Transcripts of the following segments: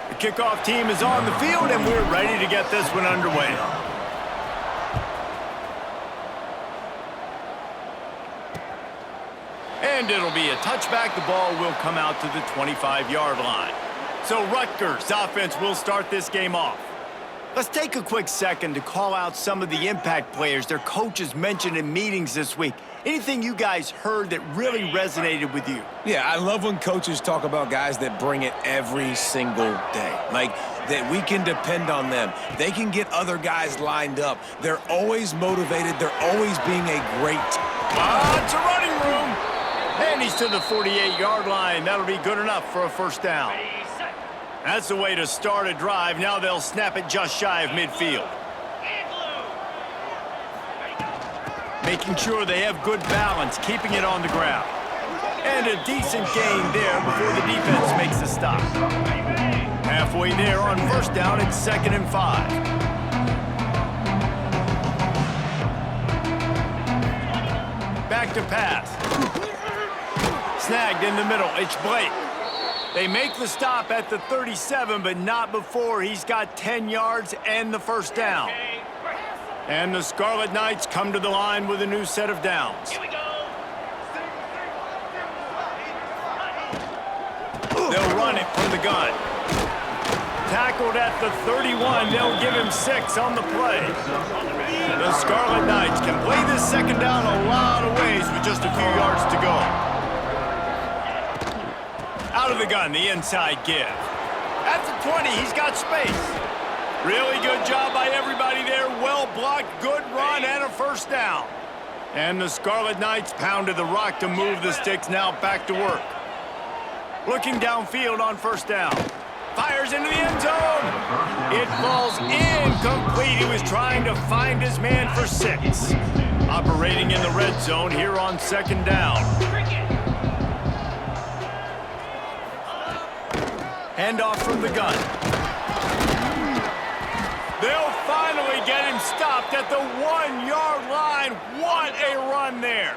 The kickoff team is on the field, and we're ready to get this one underway. And it'll be a touchback. The ball will come out to the 25-yard line. So Rutgers offense will start this game off. Let's take a quick second to call out some of the impact players their coaches mentioned in meetings this week. Anything you guys heard that really resonated with you? Yeah, I love when coaches talk about guys that bring it every single day. Like, that we can depend on them. They can get other guys lined up. They're always motivated. They're always being a great team. Lots of running room. And he's to the 48-yard line. That'll be good enough for a first down. That's the way to start a drive. Now they'll snap it just shy of midfield. Making sure they have good balance, keeping it on the ground. And a decent gain there before the defense makes the stop. Halfway there on first down, it's 2nd and 5. Back to pass. Snagged in the middle, it's Blake. They make the stop at the 37, but not before he's got 10 yards and the first down. And the Scarlet Knights come to the line with a new set of downs. Here we go. They'll run it from the gun. Tackled at the 31, they'll give him 6 on the play. The Scarlet Knights can play this second down a lot of ways with just a few yards to go. Out of the gun, the inside give. At the 20, he's got space. Really good job by everybody there. Well blocked, good run, and a first down. And the Scarlet Knights pounded the rock to move the sticks, now back to work. Looking downfield on first down. Fires into the end zone. It falls incomplete. He was trying to find his man for 6. Operating in the red zone here on second down. Handoff from the gun. They'll finally get him stopped at the 1-yard line. What a run there.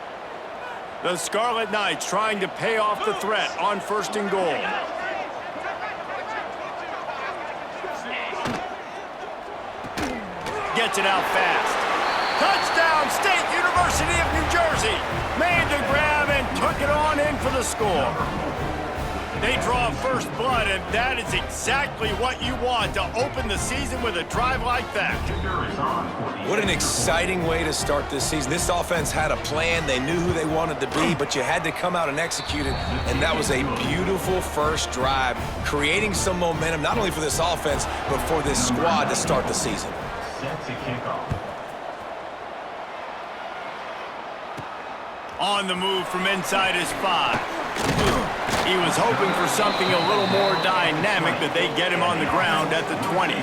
The Scarlet Knights trying to pay off the threat on 1st and goal. Gets it out fast. Touchdown, State University of New Jersey. Made the grab and took it on in for the score. They draw first blood, and that is exactly what you want to open the season with a drive like that. What an exciting way to start this season. This offense had a plan. They knew who they wanted to be, but you had to come out and execute it, and that was a beautiful first drive, creating some momentum, not only for this offense, but for this squad to start the season. Set to kick off. On the move from inside his 5. He was hoping for something a little more dynamic, but they get him on the ground at the 20.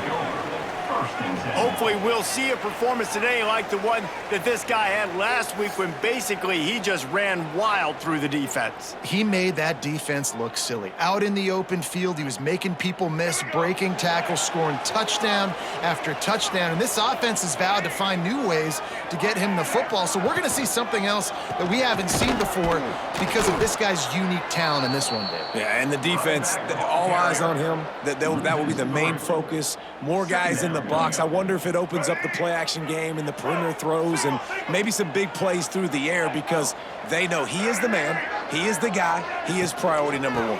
Hopefully we'll see a performance today like the one that this guy had last week when basically he just ran wild through the defense. He made that defense look silly. Out in the open field, he was making people miss, breaking tackles, scoring touchdown after touchdown. And this offense has vowed to find new ways to get him the football. So we're going to see something else that we haven't seen before because of this guy's unique talent in this one, Dave. Yeah, and the defense, all eyes on him. That will be the main focus. More guys in the box. I wonder if it opens up the play-action game and the perimeter throws and maybe some big plays through the air because they know he is the man, he is the guy, he is priority number 1.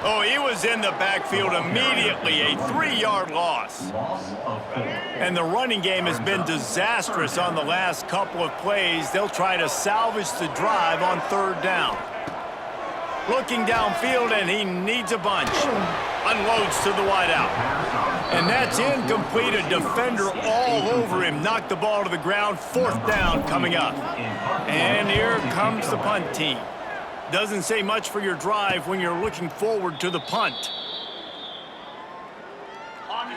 Oh, he was in the backfield immediately, a 3-yard loss. And the running game has been disastrous on the last couple of plays. They'll try to salvage the drive on 3rd down. Looking downfield, and he needs a bunch. Unloads to the wideout. And that's incomplete. A defender all over him. Knocked the ball to the ground. 4th down coming up. And here comes the punt team. Doesn't say much for your drive when you're looking forward to the punt.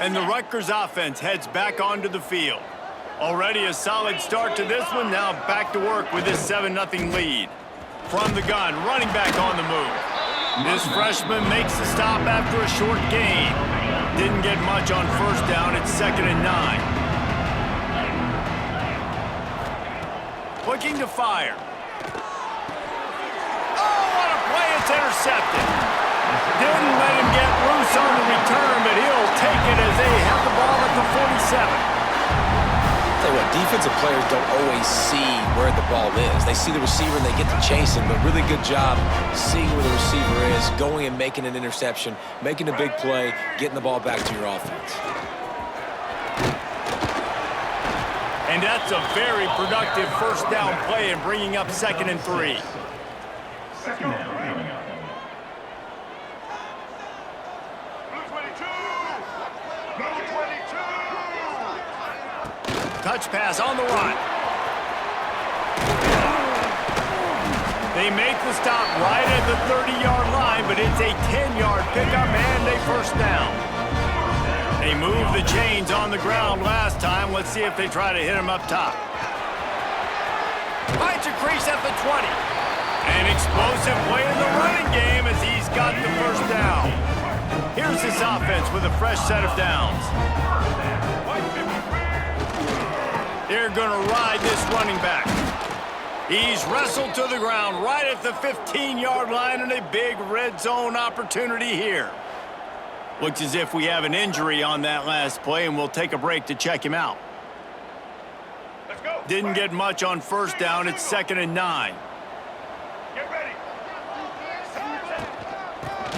And the Rutgers offense heads back onto the field. Already a solid start to this one. Now back to work with this 7-0 lead. From the gun, running back on the move. This freshman makes the stop after a short gain. Didn't get much on 1st down. It's 2nd and 9. Looking to fire. Oh, what a play. It's intercepted. Didn't let him get loose on the return, but he'll take it as they have the ball at the 47. Tell you what, defensive players don't always see where the ball is. They see the receiver and they get to chase him, but really good job seeing where the receiver is, going and making an interception, making a big play, getting the ball back to your offense. And that's a very productive first down play and bringing up 2nd and 3. Second down coming up. Touch pass on the run. They make the stop right at the 30-yard line, but it's a 10-yard pickup and a first down. They moved the chains on the ground last time. Let's see if they try to hit him up top. Finds a crease at the 20. An explosive play in the running game as he's got the first down. Here's this offense with a fresh set of downs. They're going to ride this running back. He's wrestled to the ground right at the 15-yard line and a big red zone opportunity here. Looks as if we have an injury on that last play, and we'll take a break to check him out. Let's go. Didn't get much on first down. It's 2nd and 9. Get ready.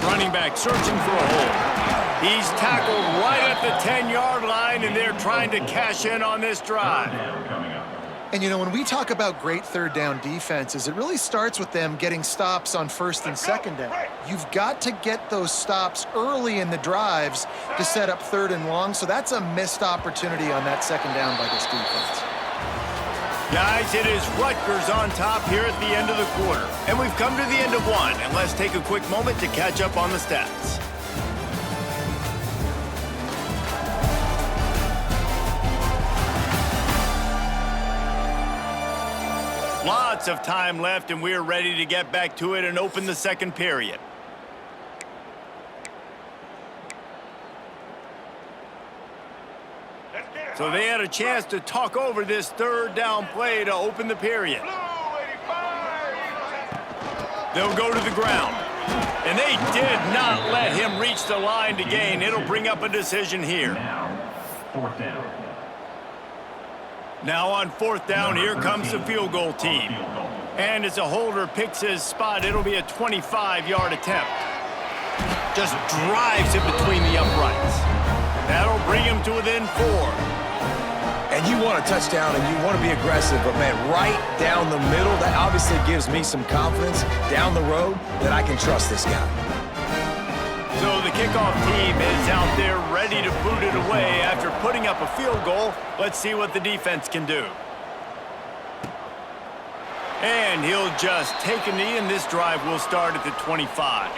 Running back searching for a hole. He's tackled right at the 10-yard line, and they're trying to cash in on this drive. And, you know, when we talk about great third down defenses, it really starts with them getting stops on first and second down. You've got to get those stops early in the drives to set up 3rd and long, so that's a missed opportunity on that 2nd down by this defense. Guys, it is Rutgers on top here at the end of the quarter. And we've come to the end of one, and let's take a quick moment to catch up on the stats. Lots of time left, and we're ready to get back to it and open the second period. So they had a chance to talk over this 3rd down play to open the period. They'll go to the ground. And they did not let him reach the line to gain. It'll bring up a decision here. Now, 4th down. Now on 4th down, here comes the field goal team. And as a holder picks his spot, it'll be a 25-yard attempt. Just drives it between the uprights. That'll bring him to within 4. And you want a touchdown and you want to be aggressive, but, man, right down the middle, that obviously gives me some confidence down the road that I can trust this guy. So the kickoff team is out there ready to boot it away after putting up a field goal. Let's see what the defense can do. And he'll just take a knee, and this drive will start at the 25.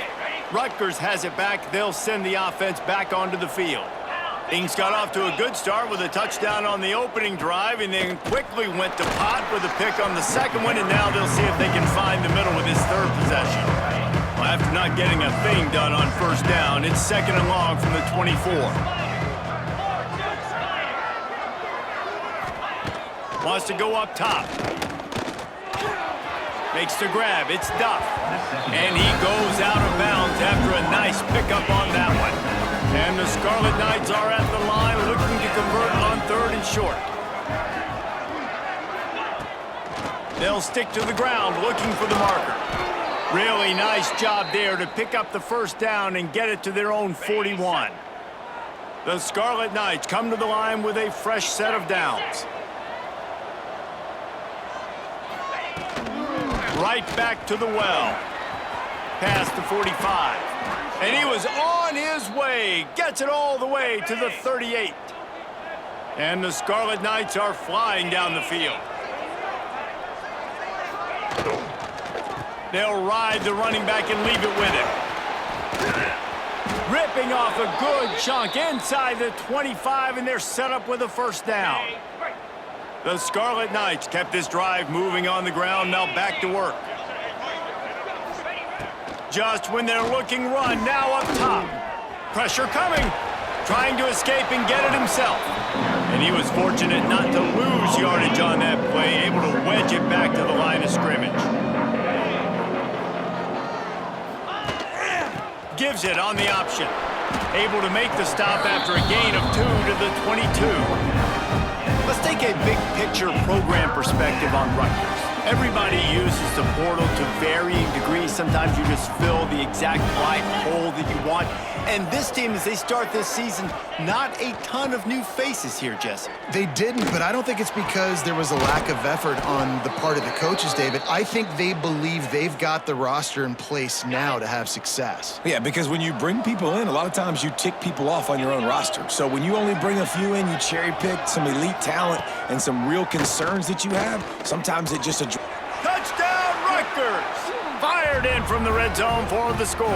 Rutgers has it back. They'll send the offense back onto the field. Things got off to a good start with a touchdown on the opening drive, and then quickly went to pot with a pick on the second one, and now they'll see if they can find the middle with this 3rd possession. Well, after not getting a thing done on first down, it's 2nd and long from the 24. Wants to go up top. Makes the grab. It's Duff. And he goes out of bounds after a nice pickup on that one. And the Scarlet Knights are at the line looking to convert on 3rd and short. They'll stick to the ground looking for the marker. Really nice job there to pick up the first down and get it to their own 41. The Scarlet Knights come to the line with a fresh set of downs. Right back to the well. Past the 45. And he was on his way. Gets it all the way to the 38. And the Scarlet Knights are flying down the field. They'll ride the running back and leave it with him. Ripping off a good chunk inside the 25, and they're set up with a first down. The Scarlet Knights kept this drive moving on the ground, now back to work. Just when they're looking run, now up top. Pressure coming. Trying to escape and get it himself. And he was fortunate not to lose yardage on that play, able to wedge it back to the line of scrimmage. gives it on the option. Able to make the stop after a gain of 2 to the 22. Let's take a big picture program perspective on Rutgers. Everybody uses the portal to varying degrees. Sometimes you just fill the exact right hole that you want. And this team, as they start this season, not a ton of new faces here, Jesse. They didn't, but I don't think it's because there was a lack of effort on the part of the coaches, David. I think they believe they've got the roster in place now to have success. Yeah, because when you bring people in, a lot of times you tick people off on your own roster. So when you only bring a few in, you cherry pick some elite talent and some real concerns that you have, sometimes it just... Touchdown, Rutgers! Fired in from the red zone for the score.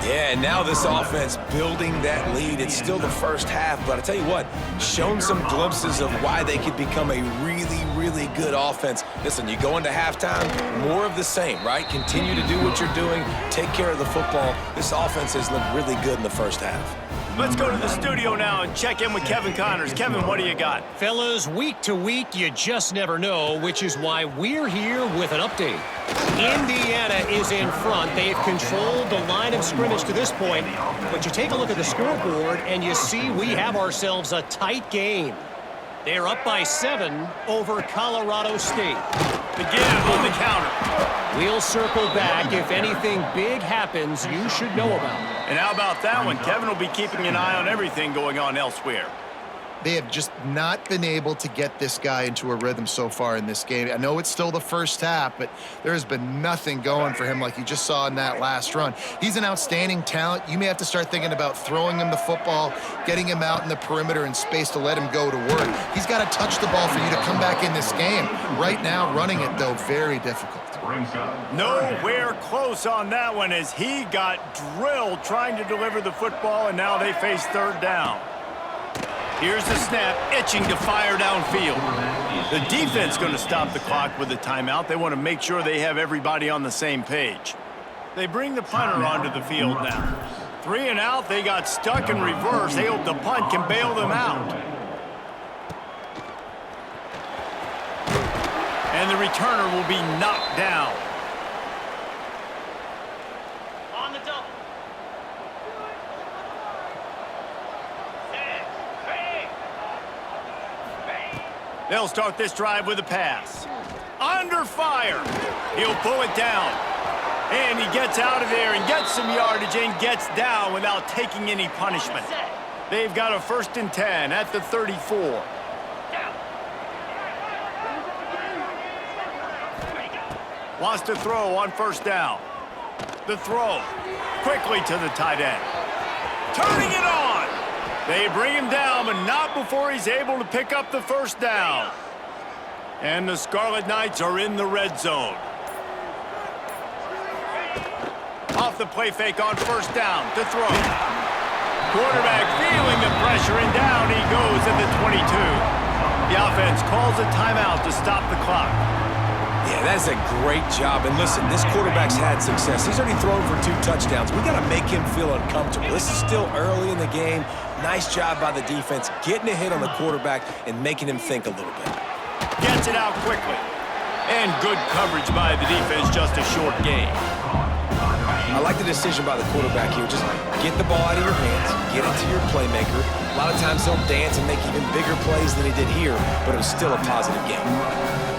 Yeah, and now this offense building that lead. It's still the first half, but I tell you what, shown some glimpses of why they could become a really, really good offense. Listen, you go into halftime, more of the same, right? Continue to do what you're doing, take care of the football. This offense has looked really good in the first half. Let's go to the studio now and check in with Kevin Connors. Kevin, what do you got? Fellas, week to week, you just never know, which is why we're here with an update. Indiana is in front. They've controlled the line of scrimmage to this point, but you take a look at the scoreboard and you see we have ourselves a tight game. They're up by 7 over Colorado State. Again on the counter. We'll circle back. If anything big happens, you should know about it. And how about that one? Kevin will be keeping an eye on everything going on elsewhere. They have just not been able to get this guy into a rhythm so far in this game. I know it's still the first half, but there has been nothing going for him like you just saw in that last run. He's an outstanding talent. You may have to start thinking about throwing him the football, getting him out in the perimeter in space to let him go to work. He's got to touch the ball for you to come back in this game. Right now, running it, though, very difficult. Nowhere close on that one as he got drilled trying to deliver the football, and now they face third down. Here's the snap, itching to fire downfield. The defense going to stop the clock with a timeout. They want to make sure they have everybody on the same page. They bring the punter onto the field now. 3 and out, they got stuck in reverse. They hope the punt can bail them out. And the returner will be knocked down. On the double. They'll start this drive with a pass. Under fire. He'll pull it down. And he gets out of there and gets some yardage and gets down without taking any punishment. They've got a 1st and 10 at the 34. Wants to throw on 1st down. The throw. Quickly to the tight end. Turning it on. They bring him down, but not before he's able to pick up the 1st down. And the Scarlet Knights are in the red zone. Off the play fake on 1st down to throw. Quarterback feeling the pressure, and down he goes at the 22. The offense calls a timeout to stop the clock. Yeah, that's a great job. And listen, this quarterback's had success. He's already thrown for 2 touchdowns. We got to make him feel uncomfortable. This is still early in the game. Nice job by the defense, getting a hit on the quarterback and making him think a little bit. Gets it out quickly. And good coverage by the defense, just a short game. I like the decision by the quarterback here. Just get the ball out of your hands, get it to your playmaker. A lot of times he'll dance and make even bigger plays than he did here, but it was still a positive game.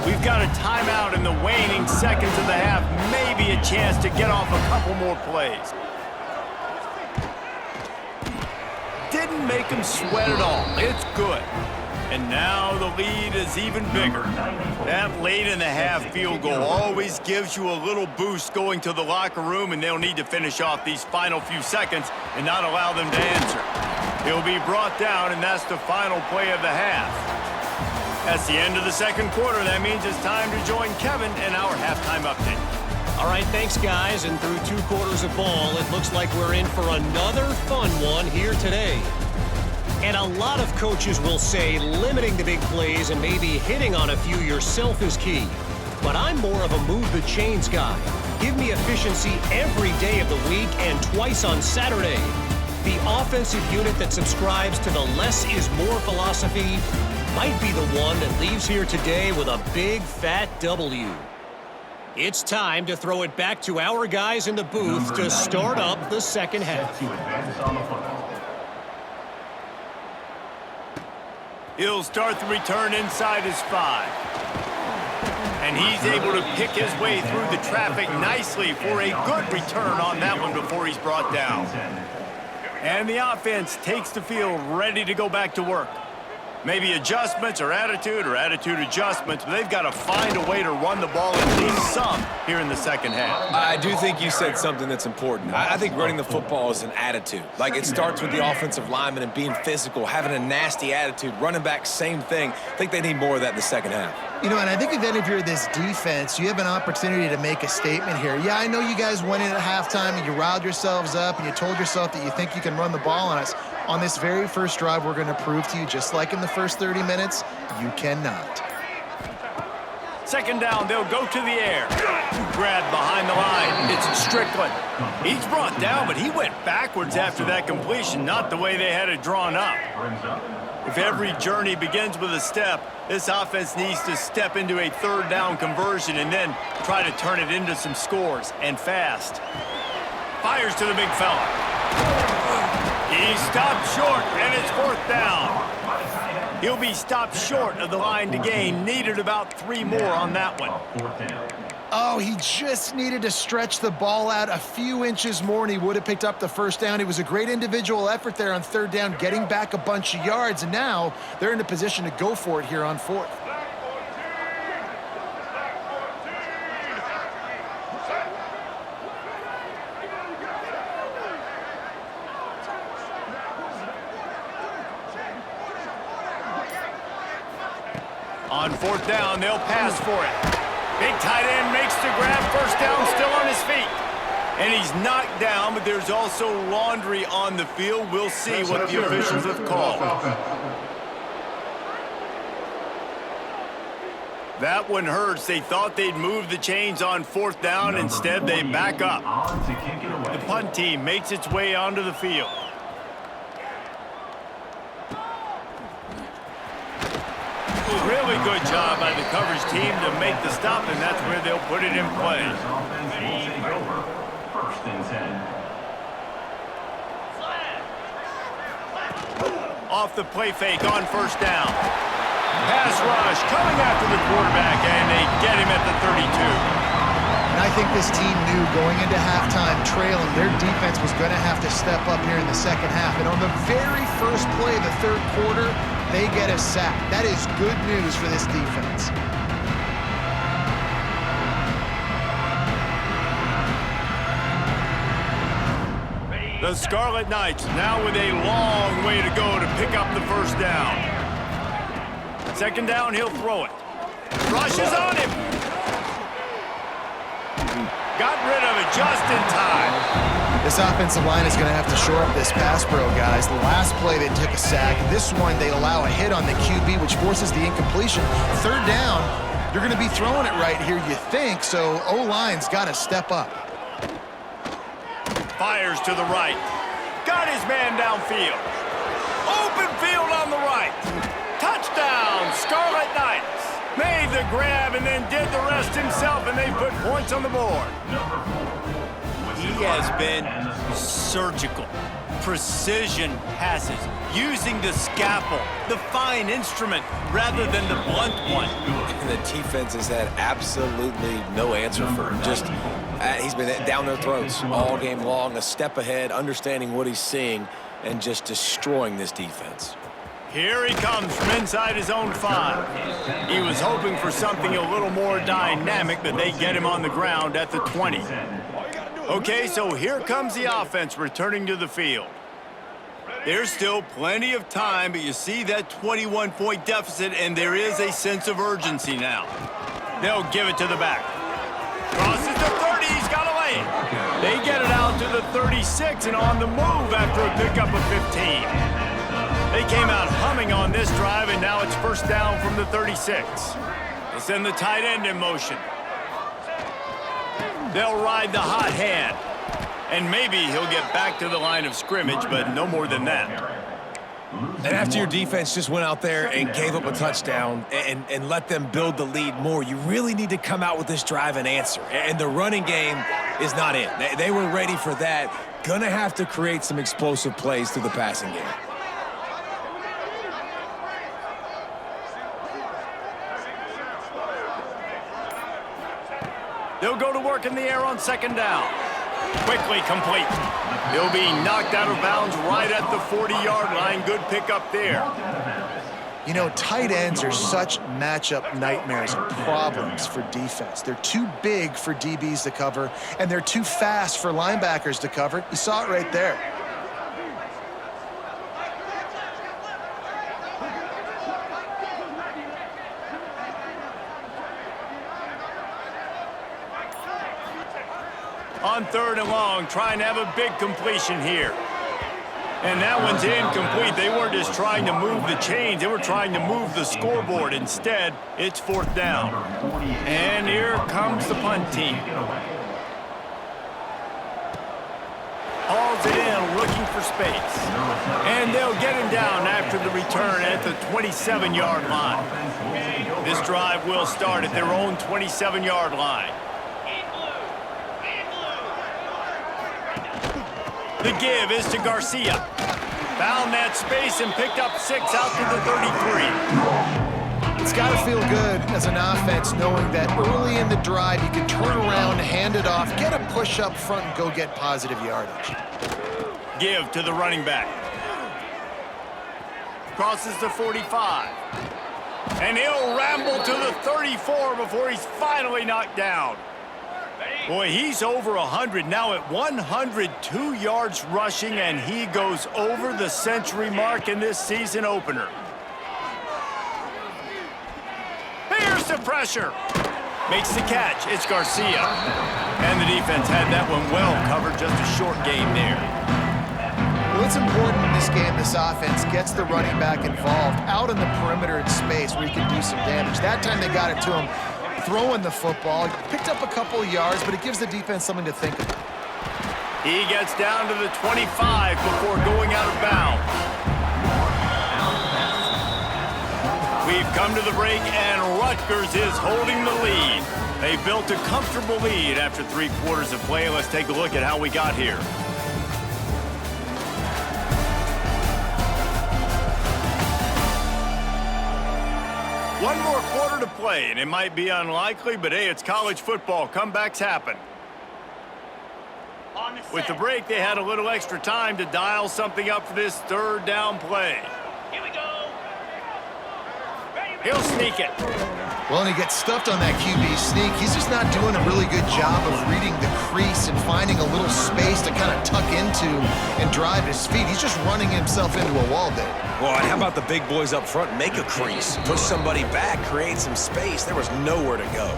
We've got a timeout in the waning seconds of the half. Maybe a chance to get off a couple more plays. Didn't make him sweat at all. It's good. And now the lead is even bigger. That late in the half field goal always gives you a little boost going to the locker room, and they'll need to finish off these final few seconds and not allow them to answer. He'll be brought down, and that's the final play of the half. That's the end of the 2nd quarter. That means it's time to join Kevin in our halftime update. All right, thanks, guys. And through 2 quarters of ball, it looks like we're in for another fun one here today. And a lot of coaches will say limiting the big plays and maybe hitting on a few yourself is key. But I'm more of a move the chains guy. Give me efficiency every day of the week and twice on Saturday. The offensive unit that subscribes to the less is more philosophy might be the one that leaves here today with a big fat W. It's time to throw it back to our guys in the booth to start up the second half. To advance on the football. He'll start the return inside his 5. And he's able to pick his way through the traffic nicely for a good return on that one before he's brought down. And the offense takes the field ready to go back to work. Maybe adjustments or attitude adjustments, but they've got to find a way to run the ball at least some here in the second half. I do think you said something that's important. I think running the football is an attitude. Like, it starts with the offensive lineman and being physical, having a nasty attitude. Running back, same thing. I think they need more of that in the second half. You know, and I think if any of you are this defense, you have an opportunity to make a statement here. Yeah, I know you guys went in at halftime and you riled yourselves up and you told yourself that you think you can run the ball on us. On this very first drive, we're going to prove to you, just like in the first 30 minutes, you cannot. Second down, they'll go to the air. Grabbed behind the line. It's Strickland. He's brought down, but he went backwards after that completion, not the way they had it drawn up. If every journey begins with a step, this offense needs to step into a third down conversion and then try to turn it into some scores, and fast. Fires to the big fella. He stopped short, and it's fourth down. He'll be stopped short of the line to gain. Needed about 3 more on that one. Oh, he just needed to stretch the ball out a few inches more, and he would have picked up the first down. It was a great individual effort there on third down, getting back a bunch of yards, and now they're in a position to go for it here on fourth. On fourth down, they'll pass for it. Big tight end makes the grab. First down, still on his feet. And he's knocked down, but there's also laundry on the field. We'll see what the officials have called. That one hurts. They thought they'd move the chains on fourth down. Instead, they back up. The punt team makes its way onto the field. Really good job by the coverage team to make the stop, and that's where they'll put it in play. First and 10. Off the play fake on first down. Pass rush coming after the quarterback, and they get him at the 32. And I think this team knew going into halftime trailing, their defense was going to have to step up here in the second half. And on the very first play of the third quarter, they get a sack. That is good news for this defense. The Scarlet Knights now with a long way to go to pick up the first down. Second down, he'll throw it. Rushes on him. Got rid of it just in time. This offensive line is going to have to shore up this pass pro, guys. The last play they took a sack. This one they allow a hit on the QB, which forces the incompletion. Third down, you're going to be throwing it right here, you think, so O-line's got to step up. Fires to the right. Got his man downfield. Open field on the right. Touchdown, Scarlet Knights. Made the grab and then did the rest himself, and they put points on the board. He has been surgical. Precision passes, using the scalpel, the fine instrument, rather than the blunt one. And the defense has had absolutely no answer for him. Just, he's been down their throats all game long, a step ahead, understanding what he's seeing, and just destroying this defense. Here he comes from inside his own 5. He was hoping for something a little more dynamic, but they get him on the ground at the 20. Okay, so here comes the offense returning to the field. There's still plenty of time, but you see that 21-point deficit, and there is a sense of urgency now. They'll give it to the back. Crosses the 30, he's got a lane. They get it out to the 36 and on the move after a pickup of 15. They came out humming on this drive, and now it's first down from the 36. They send the tight end in motion. They'll ride the hot hand. And maybe he'll get back to the line of scrimmage, but no more than that. And after your defense just went out there and gave up a touchdown and let them build the lead more, you really need to come out with this drive and answer. And the running game is not it. They were ready for that. Gonna have to create some explosive plays through the passing game. They'll go to work in the air on second down. Quickly complete. He'll be knocked out of bounds right at the 40-yard line. Good pickup there. You know, tight ends are such matchup nightmares and problems for defense. They're too big for DBs to cover, and they're too fast for linebackers to cover. You saw it right there. On third and long, trying to have a big completion here. And that one's incomplete. They weren't just trying to move the chains. They were trying to move the scoreboard. Instead, it's fourth down. And here comes the punt team. Hauls it in, looking for space. And they'll get him down after the return at the 27-yard line. This drive will start at their own 27-yard line. The give is to Garcia. Found that space and picked up 6 out to the 33. It's got to feel good as an offense knowing that early in the drive you can turn around, hand it off, get a push up front, and go get positive yardage. Give to the running back. Crosses the 45. And he'll ramble to the 34 before he's finally knocked down. Boy, he's over 100 now at 102 yards rushing, and he goes over the century mark in this season opener. Here's the pressure. Makes the catch. It's Garcia. And the defense had that one well covered. Just a short game there. Well, it's important in this game this offense gets the running back involved out in the perimeter in space where he can do some damage. That time they got it to him throwing the football. Picked up a couple of yards, but it gives the defense something to think about. He gets down to the 25 before going out of bounds. We've come to the break, and Rutgers is holding the lead. They built a comfortable lead after 3 quarters of play. Let's take a look at how we got here. One more quarter to play, and it might be unlikely, but hey, it's college football. Comebacks happen. With the break, they had a little extra time to dial something up for this third down play. Here we go. He'll sneak it. Well, and he gets stuffed on that QB sneak. He's just not doing a really good job of reading the crease and finding a little space to kind of tuck into and drive his feet. He's just running himself into a wall there. Well, and how about the big boys up front? Make a crease, push somebody back, create some space. There was nowhere to go.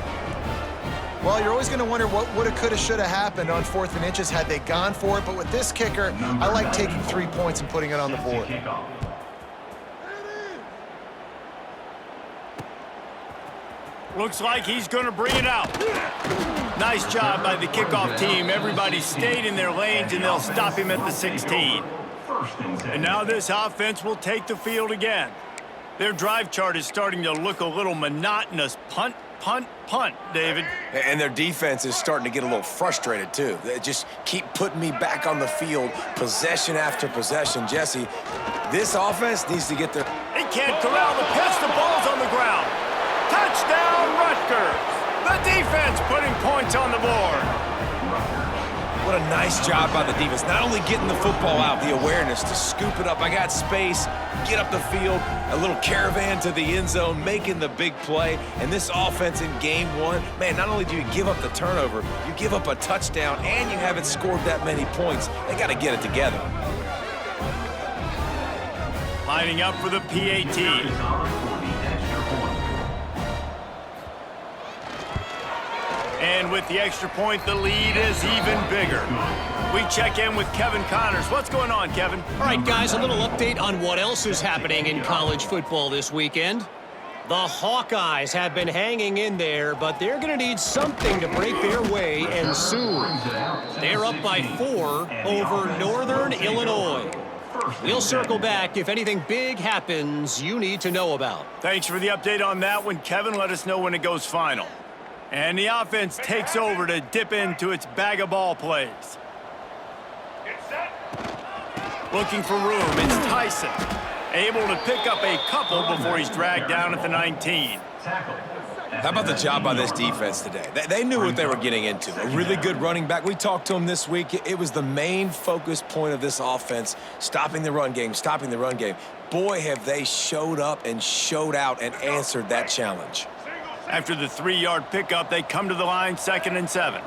Well, you're always going to wonder what woulda, coulda, shoulda happened on 4th and inches had they gone for it. But with this kicker, I like taking 3 points and putting it on the board. Looks like he's going to bring it out. Nice job by the kickoff team. Everybody stayed in their lanes, and they'll stop him at the 16. And now this offense will take the field again. Their drive chart is starting to look a little monotonous. Punt, punt, punt, David. And their defense is starting to get a little frustrated, too. They just keep putting me back on the field, possession after possession. Jesse, this offense needs to get their... He can't corral the pitch. The ball's on the ground. Touchdown, Rutgers. The defense putting points on the board. What a nice job by the defense. Not only getting the football out, the awareness to scoop it up. I got space, get up the field, a little caravan to the end zone, making the big play. And this offense in game 1, man, not only do you give up the turnover, you give up a touchdown, and you haven't scored that many points. They got to get it together. Lining up for the PAT. And with the extra point, the lead is even bigger. We check in with Kevin Connors. What's going on, Kevin? All right, guys, a little update on what else is happening in college football this weekend. The Hawkeyes have been hanging in there, but they're going to need something to break their way, and soon. They're up by 4 over Northern Illinois. We'll circle back if anything big happens you need to know about. Thanks for the update on that one, Kevin. Let us know when it goes final. And the offense takes over to dip into its bag of ball plays. Looking for room, it's Tyson. Able to pick up a couple before he's dragged down at the 19. How about the job by this defense today? They knew what they were getting into. A really good running back. We talked to him this week. It was the main focus point of this offense, stopping the run game, stopping the run game. Boy, have they showed up and showed out and answered that challenge. After the 3-yard pickup, they come to the line, 2nd and 7.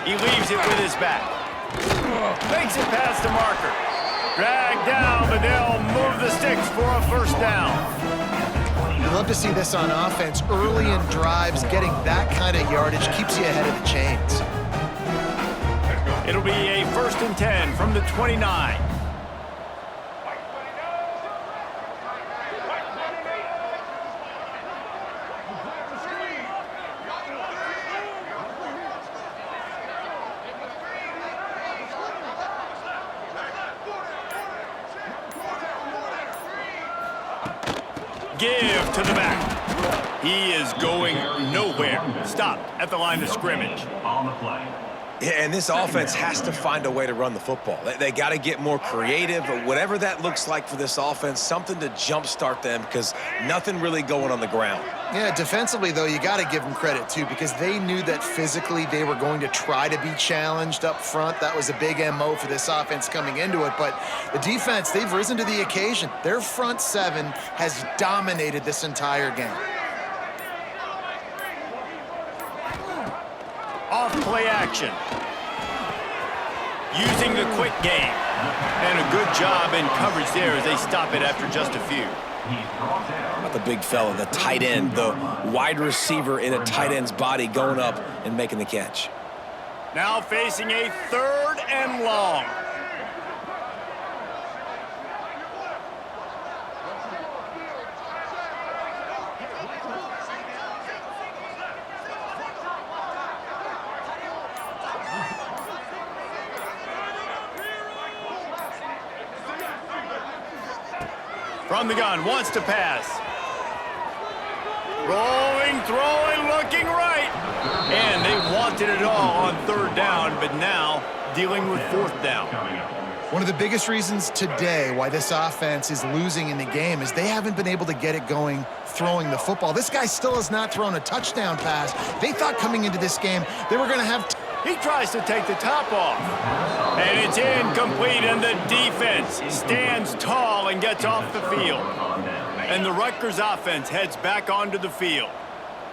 He leaves it with his back. Makes it past the marker. Dragged down, but they'll move the sticks for a first down. You love to see this on offense. Early in drives, getting that kind of yardage keeps you ahead of the chains. It'll be a 1st and 10 from the 29. Give to the back. He is going nowhere. Stop at the line of scrimmage. On the play. Yeah, and this offense has to find a way to run the football. They got to get more creative, or whatever that looks like for this offense, something to jumpstart them because nothing really going on the ground. Yeah, defensively, though, you got to give them credit, too, because they knew that physically they were going to try to be challenged up front. That was a big MO for this offense coming into it. But the defense, they've risen to the occasion. Their front seven has dominated this entire game. Off play action. Using the quick game. And a good job in coverage there as they stop it after just a few. About the big fella, the tight end, the wide receiver in a tight end's body going up and making the catch. Now facing a 3rd and long. From the gun, wants to pass. Rolling, throwing, looking right. And they wanted it all on 3rd down, but now dealing with 4th down. One of the biggest reasons today why this offense is losing in the game is they haven't been able to get it going throwing the football. This guy still has not thrown a touchdown pass. They thought coming into this game they were going to have... He tries to take the top off. And it's incomplete, and the defense stands tall and gets off the field. And the Rutgers offense heads back onto the field.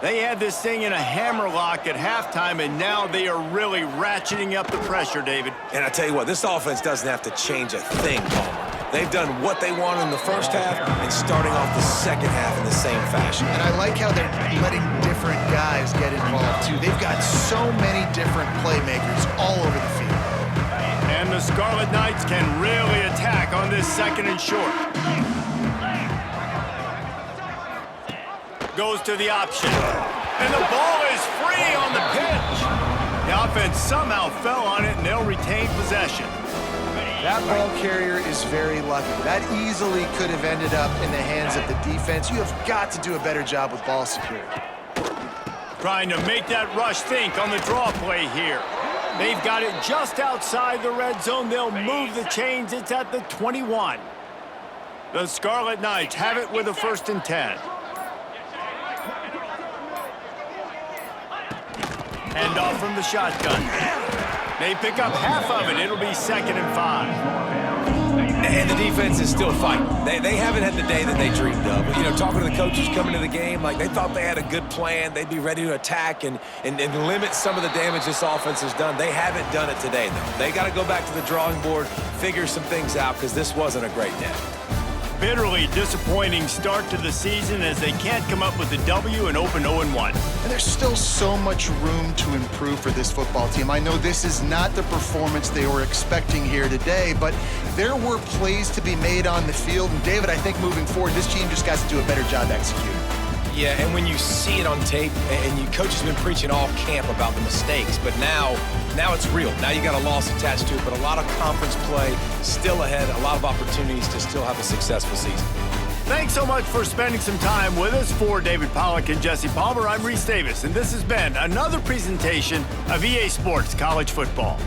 They had this thing in a hammerlock at halftime, and now they are really ratcheting up the pressure, David. And I tell you what, this offense doesn't have to change a thing, Palmer. They've done what they wanted in the first half and starting off the second half in the same fashion. And I like how they're letting different guys get involved, too. They've got so many different playmakers all over the field. And the Scarlet Knights can really attack on this 2nd and short. Goes to the option. And the ball is free on the pitch. The offense somehow fell on it, and they'll retain possession. That ball carrier is very lucky. That easily could have ended up in the hands of the defense. You have got to do a better job with ball security. Trying to make that rush think on the draw play here. They've got it just outside the red zone. They'll move the chains. It's at the 21. The Scarlet Knights have it with a 1st and 10. Hand off from the shotgun. They pick up half of it. It'll be 2nd and 5. And the defense is still fighting. They haven't had the day that they dreamed of. But, you know, talking to the coaches coming to the game, like they thought they had a good plan. They'd be ready to attack and limit some of the damage this offense has done. They haven't done it today, though. They got to go back to the drawing board, figure some things out, because this wasn't a great day. bitterly disappointing start to the season as they can't come up with a W and open 0-1. And there's still so much room to improve for this football team. I know this is not the performance they were expecting here today, but there were plays to be made on the field. And David, I think moving forward, this team just got to do a better job executing. Yeah, and when you see it on tape, and you coaches have been preaching all camp about the mistakes, but now it's real. Now you got a loss attached to it, but a lot of conference play still ahead, a lot of opportunities to still have a successful season. Thanks so much for spending some time with us. For David Pollack and Jesse Palmer, I'm Reese Davis, and this has been another presentation of EA Sports College Football.